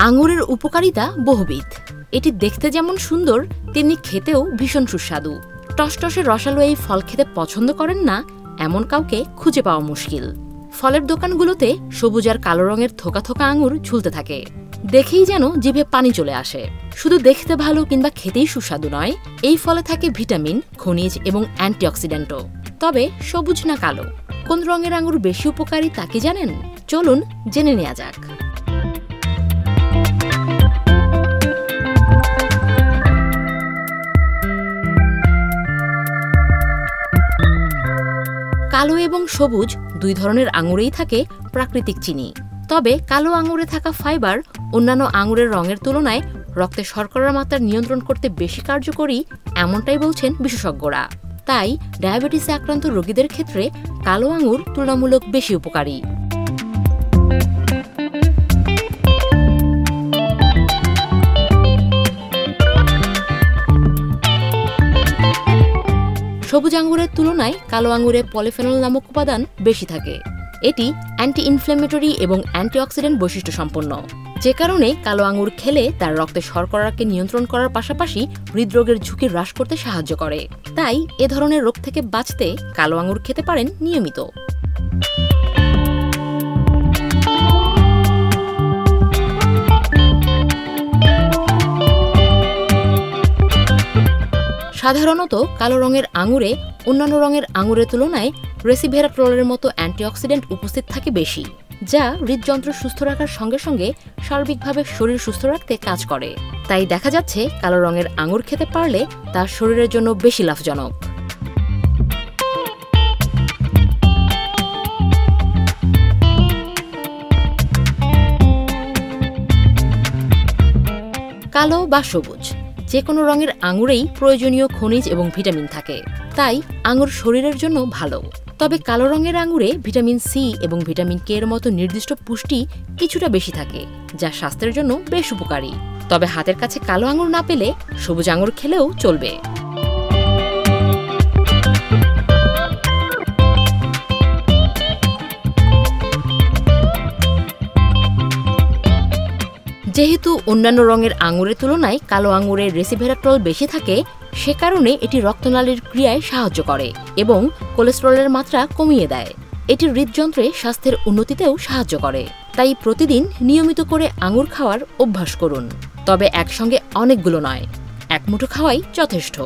আঙুরের উপকারিতা বহুবিধ। এটি দেখতে যেমন সুন্দর, তেমনি খেতেও ভীষণ সুস্বাদু। টসটসে রসালো এই ফল খেতে পছন্দ করেন না এমন কাউকে খুঁজে পাওয়া মুশকিল। ফলের দোকানগুলোতে সবুজ আর কালো রঙের থোকা থোকা আঙুর ঝুলতে থাকে। দেখেই যেন জিভে পানি চলে আসে। শুধু দেখতে ভালো কিংবা খেতেই সুস্বাদু নয়, এই ফলে থাকে ভিটামিন, খনিজ এবং অ্যান্টিঅক্সিডেন্টও। তবে সবুজ না কালো, কোন রঙের আঙুর বেশি উপকারী তা কি জানেন? চলুন জেনে নেওয়া যাক। কালো এবং সবুজ দুই ধরনের আঙুরেই থাকে প্রাকৃতিক চিনি। তবে কালো আঙুরে থাকা ফাইবার অন্যান্য আঙুরের রঙের তুলনায় রক্তে শর্করার মাত্রা নিয়ন্ত্রণ করতে বেশি কার্যকরী, এমনটাই বলছেন বিশেষজ্ঞরা। তাই ডায়াবেটিসে আক্রান্ত রোগীদের ক্ষেত্রে কালো আঙুর তুলনামূলক বেশি উপকারী। সবুজ আঙুরের তুলনায় কালো আঙুরে পলিফেনল নামক উপাদান বেশি থাকে। এটি অ্যান্টি ইনফ্ল্যামেটরি এবং অ্যান্টিঅক্সিডেন্ট বৈশিষ্ট্য সম্পন্ন, যে কারণে কালো আঙুর খেলে তার রক্তে শর্করাকে নিয়ন্ত্রণ করার পাশাপাশি হৃদরোগের ঝুঁকি হ্রাস করতে সাহায্য করে। তাই এ ধরনের রোগ থেকে বাঁচতে কালো আঙুর খেতে পারেন নিয়মিত। সাধারণত কালো রঙের আঙুরে অন্যান্য রঙের আঙুরের তুলনায় রেসিভেরাট্রলের মতো অ্যান্টিঅক্সিডেন্ট উপস্থিত থাকে বেশি, যা হৃদযন্ত্র সুস্থ রাখার সঙ্গে সঙ্গে সার্বিকভাবে শরীর সুস্থ রাখতে কাজ করে। তাই দেখা যাচ্ছে কালো রঙের আঙুর খেতে পারলে তা শরীরের জন্য বেশি লাভজনক। কালো বা সবুজ যে কোনো রঙের আঙুরেই প্রয়োজনীয় খনিজ এবং ভিটামিন থাকে, তাই আঙুর শরীরের জন্য ভালো। তবে কালো রঙের আঙুরে ভিটামিন সি এবং ভিটামিন কে এর মতো নির্দিষ্ট পুষ্টি কিছুটা বেশি থাকে, যা স্বাস্থ্যের জন্য বেশ উপকারী। তবে হাতের কাছে কালো আঙুর না পেলে সবুজ আঙুর খেলেও চলবে। যেহেতু অন্যান্য রঙের আঙুরের তুলনায় কালো আঙুরে রেসিভেরাট্রল বেশি থাকে, সে কারণে এটি রক্তনালীর ক্রিয়ায় সাহায্য করে এবং কোলেস্টেরলের মাত্রা কমিয়ে দেয়। এটি হৃদযন্ত্রে স্বাস্থ্যের উন্নতিতেও সাহায্য করে। তাই প্রতিদিন নিয়মিত করে আঙুর খাওয়ার অভ্যাস করুন। তবে একসঙ্গে অনেকগুলো নয়, এক মুঠো খাওয়াই যথেষ্ট।